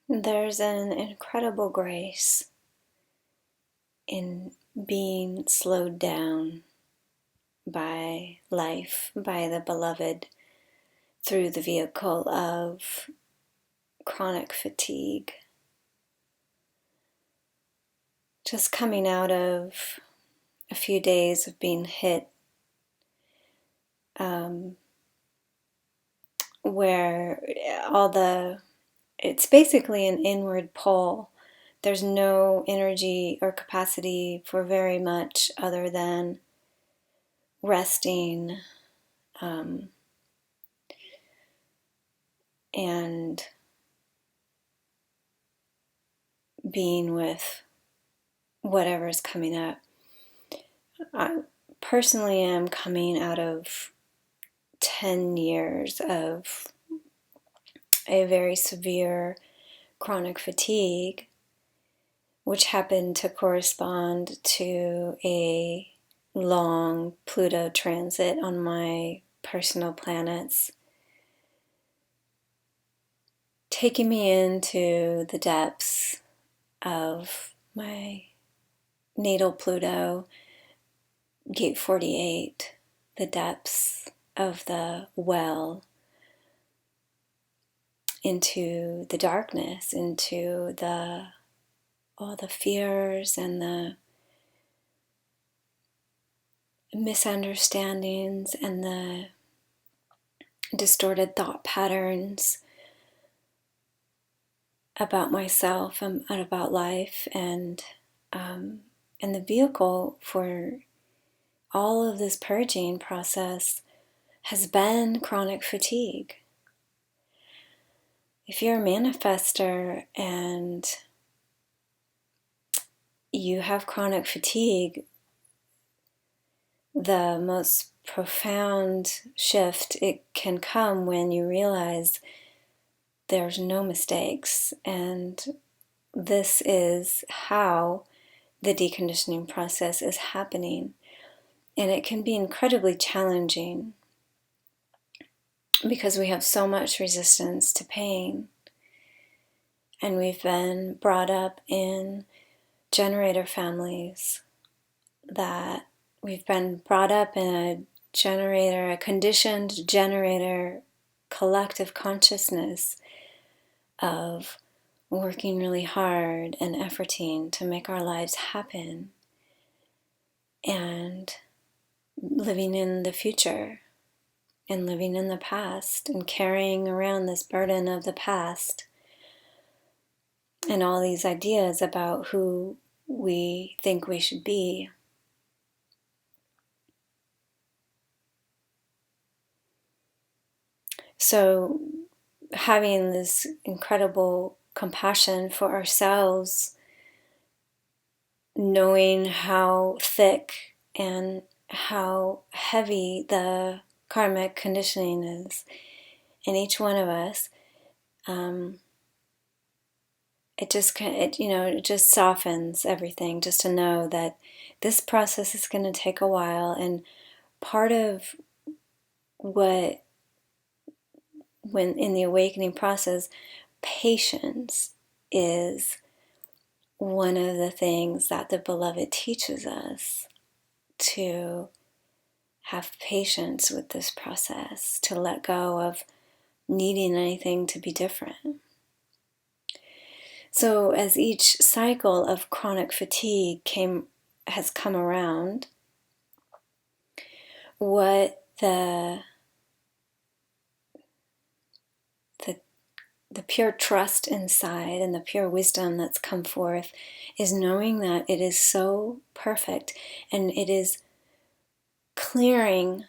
There's an incredible grace in being slowed down by life, by the beloved, through the vehicle of chronic fatigue. Just coming out of a few days of being hit, where it's basically an inward pull. There's no energy or capacity for very much other than resting, and being with whatever's coming up. I personally am coming out of 10 years of a very severe chronic fatigue, which happened to correspond to a long Pluto transit on my personal planets, taking me into the depths of my natal Pluto, gate 48, the depths of the well, into the darkness, into all the fears and the misunderstandings and the distorted thought patterns about myself and about life, and the vehicle for all of this purging process has been chronic fatigue. If you're a manifestor and you have chronic fatigue, the most profound shift, it can come when you realize there's no mistakes, and this is how the deconditioning process is happening. And it can be incredibly challenging because we have so much resistance to pain, and we've been brought up in generator families, that we've been brought up in a conditioned generator collective consciousness of working really hard and efforting to make our lives happen, and living in the future and living in the past and carrying around this burden of the past and all these ideas about who we think we should be. So having this incredible compassion for ourselves, knowing how thick and how heavy the karmic conditioning is in each one of us, it just softens everything, just to know that this process is going to take a while. And part of when in the awakening process, patience is one of the things that the beloved teaches us, to have patience with this process, to let go of needing anything to be different. So as each cycle of chronic fatigue has come around, what the pure trust inside and the pure wisdom that's come forth is knowing that it is so perfect, and it is clearing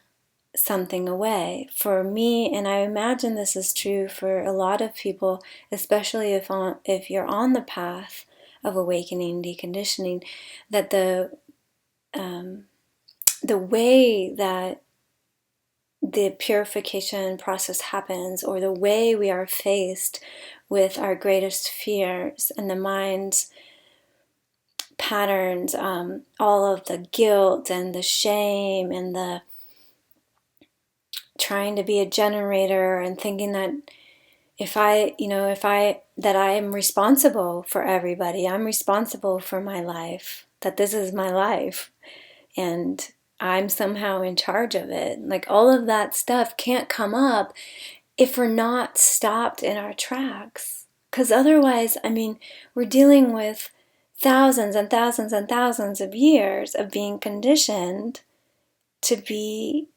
something away. For me, and I imagine this is true for a lot of people, especially if you're on the path of awakening, deconditioning, that the way that the purification process happens, or the way we are faced with our greatest fears and the mind's patterns, all of the guilt and the shame and the trying to be a generator and thinking that that I am responsible for everybody, I'm responsible for my life, that this is my life, and I'm somehow in charge of it. Like, all of that stuff can't come up if we're not stopped in our tracks. Because otherwise, I mean, we're dealing with thousands and thousands and thousands of years of being conditioned to be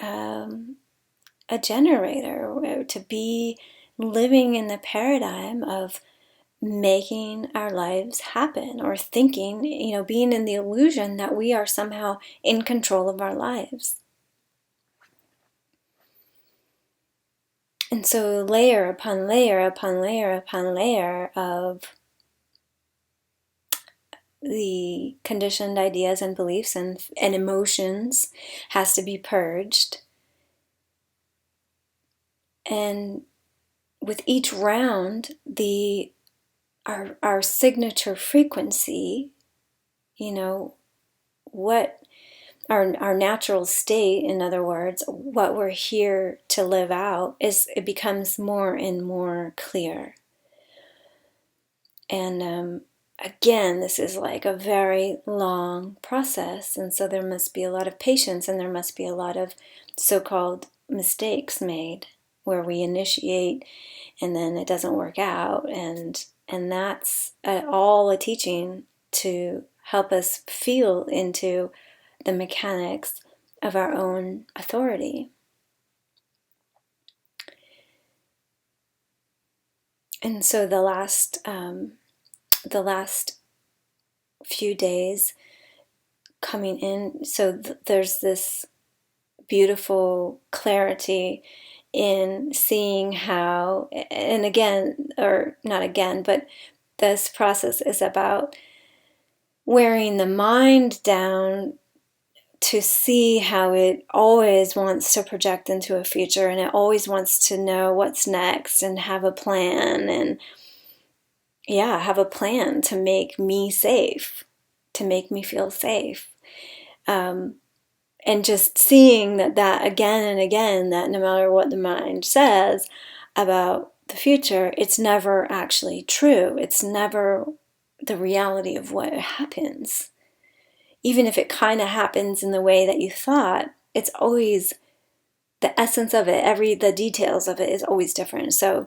a generator, to be living in the paradigm of making our lives happen, or thinking, being in the illusion that we are somehow in control of our lives. And so layer upon layer upon layer upon layer of the conditioned ideas and beliefs and emotions has to be purged. And with each round, our signature frequency, what our natural state, in other words, what we're here to live out, it becomes more and more clear. And again, this is like a very long process, and so there must be a lot of patience, and there must be a lot of so-called mistakes made where we initiate and then it doesn't work out, and that's all a teaching to help us feel into the mechanics of our own authority. And so the last few days coming in, so there's this beautiful clarity in seeing how, and again, or not again, but this process is about wearing the mind down to see how it always wants to project into a future, and it always wants to know what's next and have a plan, and have a plan to make me safe, to make me feel safe. And just seeing that again and again, that no matter what the mind says about the future, it's never actually true. It's never the reality of what happens. Even if it kind of happens in the way that you thought, it's always the essence of it. The details of it is always different. So,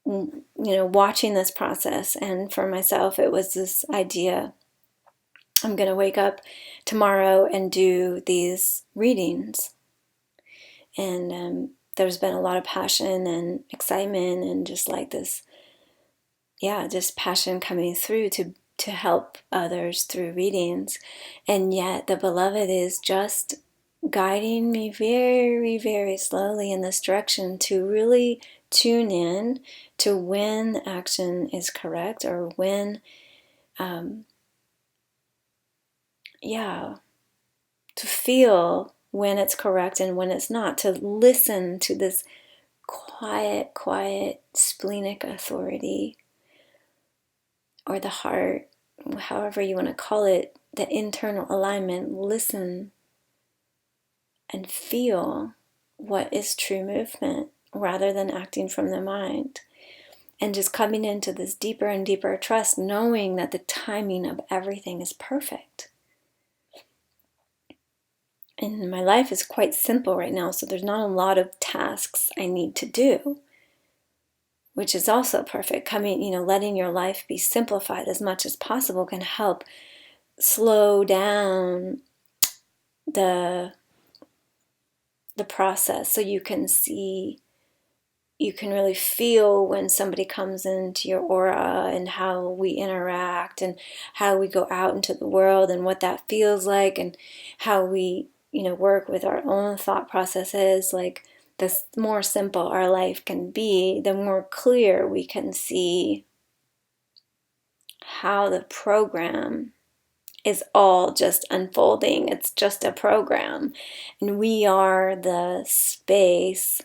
watching this process, and for myself, it was this idea, I'm going to wake up tomorrow and do these readings. And there's been a lot of passion and excitement and just like this, just passion coming through to help others through readings. And yet the beloved is just guiding me very, very slowly in this direction to really tune in to when action is correct, or when, to feel when it's correct and when it's not, to listen to this quiet splenic authority, or the heart, however you want to call it, the internal alignment. Listen and feel what is true movement, rather than acting from the mind. And just coming into this deeper and deeper trust, knowing that the timing of everything is perfect. And my life is quite simple right now, so there's not a lot of tasks I need to do, which is also perfect. Letting your life be simplified as much as possible can help slow down the process, so you can really feel when somebody comes into your aura, and how we interact, and how we go out into the world, and what that feels like, and how we work with our own thought processes. Like, the more simple our life can be, the more clear we can see how the program is all just unfolding. It's just a program, and we are the space,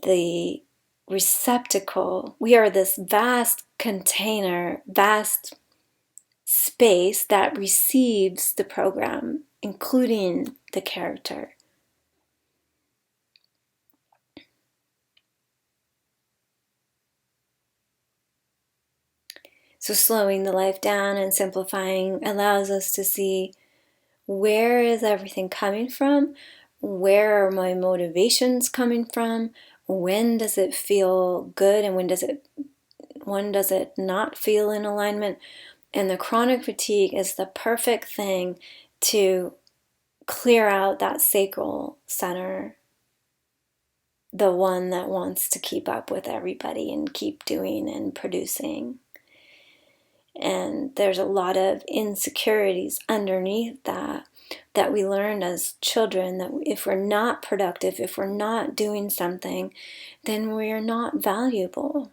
the receptacle. We are this vast container, vast space that receives the program, including the character. So slowing the life down and simplifying allows us to see, where is everything coming from? Where are my motivations coming from? When does it feel good and when does it not feel in alignment? And the chronic fatigue is the perfect thing to clear out that sacral center, the one that wants to keep up with everybody and keep doing and producing. And there's a lot of insecurities underneath that we learned as children, that if we're not productive, if we're not doing something, then we're not valuable.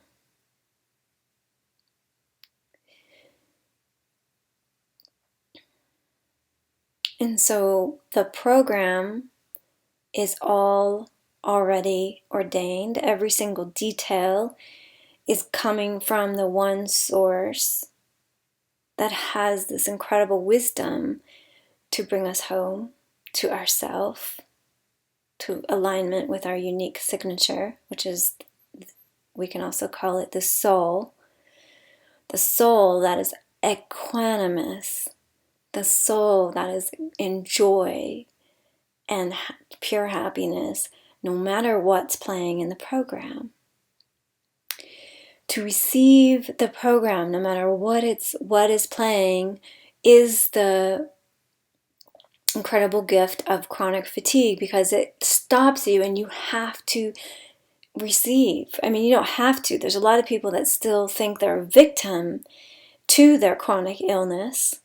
And so the program is all already ordained. Every single detail is coming from the one source that has this incredible wisdom to bring us home to ourself, to alignment with our unique signature, which is, we can also call it the soul that is equanimous, the soul that is in joy and pure happiness, no matter what's playing in the program. To receive the program, no matter what is playing, is the incredible gift of chronic fatigue, because it stops you and you have to receive. I mean, you don't have to. There's a lot of people that still think they're a victim to their chronic illness.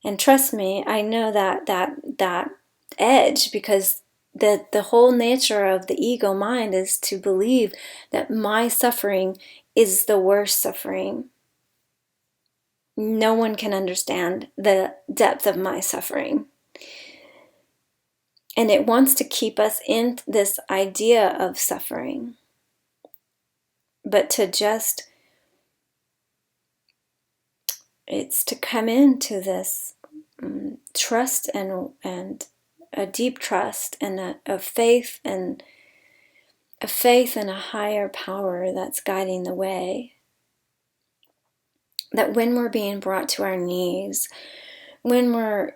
And trust me, I know that edge, because the whole nature of the ego mind is to believe that my suffering is the worst suffering. No one can understand the depth of my suffering. And it wants to keep us in this idea of suffering. But it's to come into this trust and a deep trust and a faith and a higher power that's guiding the way. That when we're being brought to our knees, when we're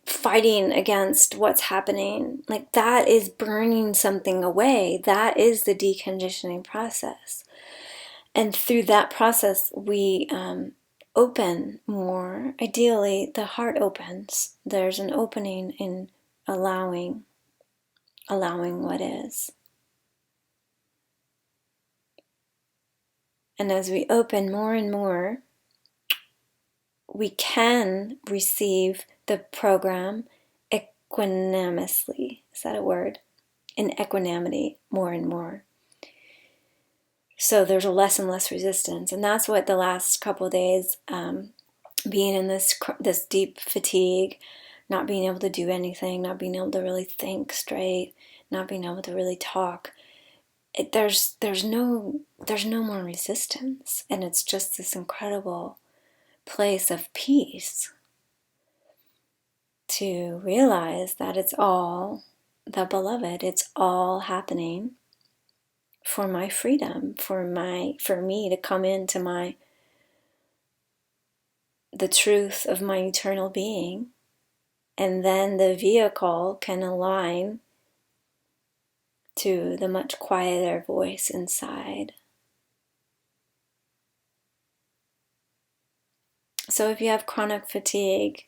fighting against what's happening, like, that is burning something away. That is the deconditioning process. And through that process, we open more. Ideally, the heart opens. There's an opening in allowing what is. And as we open more and more, we can receive the program equanimously. Is that a word? In equanimity, more and more. So there's less and less resistance. And that's what the last couple of days, being in this deep fatigue, not being able to do anything, not being able to really think straight, not being able to really talk, there's no more resistance. And it's just this incredible place of peace to realize that it's all the beloved. It's all happening for my freedom, for me to come into the truth of my eternal being, and then the vehicle can align to the much quieter voice inside. So if you have chronic fatigue,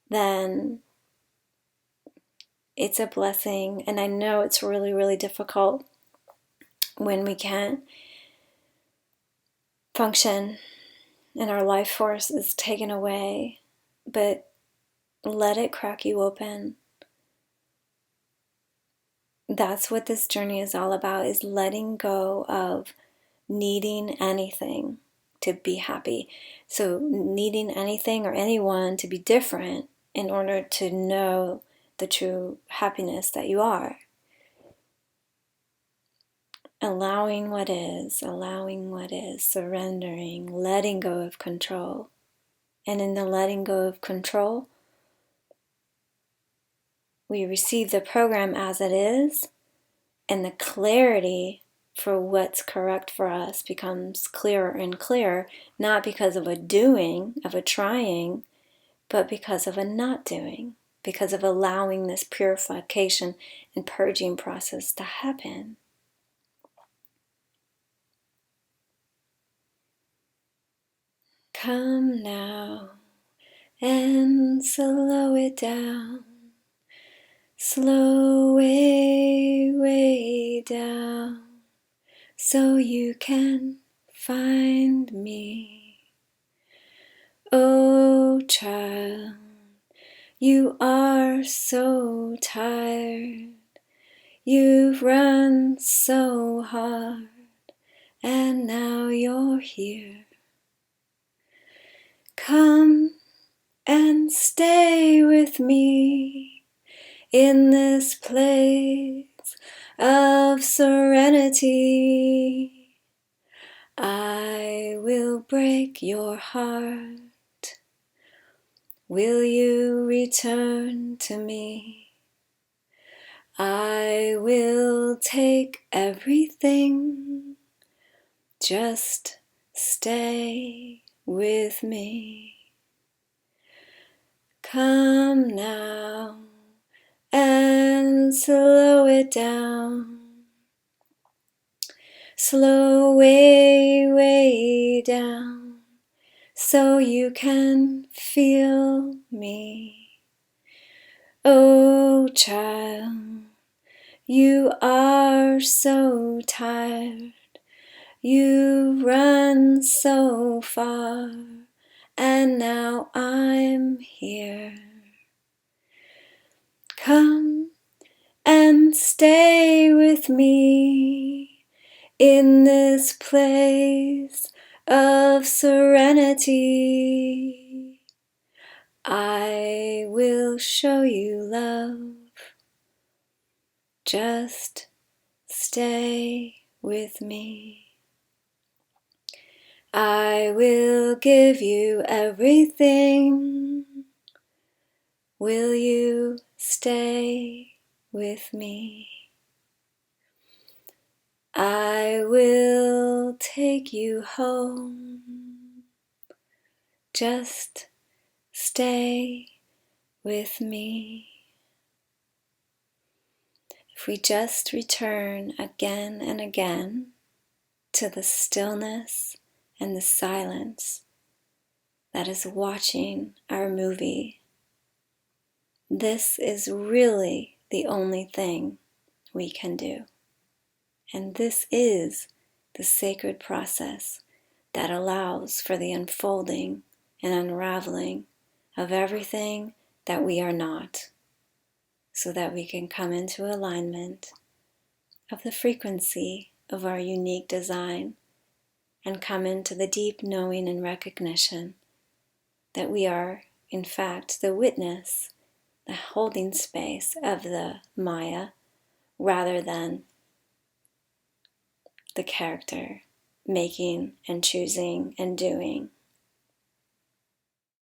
then it's a blessing. And I know it's really, really difficult when we can't function and our life force is taken away, but let it crack you open. That's what this journey is all about, is letting go of needing anything to be happy. So needing anything or anyone to be different in order to know the true happiness that you are. Allowing what is, surrendering, letting go of control. And in the letting go of control, we receive the program as it is, and the clarity for what's correct for us becomes clearer and clearer, not because of a doing, of a trying, but because of a not doing, because of allowing this purification and purging process to happen. Come now and slow it down. Slow way, way down, so you can find me. Oh child, you are so tired. You've run so hard, and now you're here. Come and stay with me in this place of serenity. I will break your heart. Will you return to me? I will take everything. Just stay with me. Come now and slow it down. Slow way, way down, so you can feel me. Oh child, you are so tired. You run so far, and now I'm here. Come and stay with me in this place of serenity. I will show you love. Just stay with me. I will give you everything. Will you stay with me? I will take you home. Just stay with me. If we just return again and again to the stillness and the silence that is watching our movie, this is really the only thing we can do. And this is the sacred process that allows for the unfolding and unraveling of everything that we are not, so that we can come into alignment of the frequency of our unique design and come into the deep knowing and recognition that we are, in fact, the witness, the holding space of the Maya, rather than the character making and choosing and doing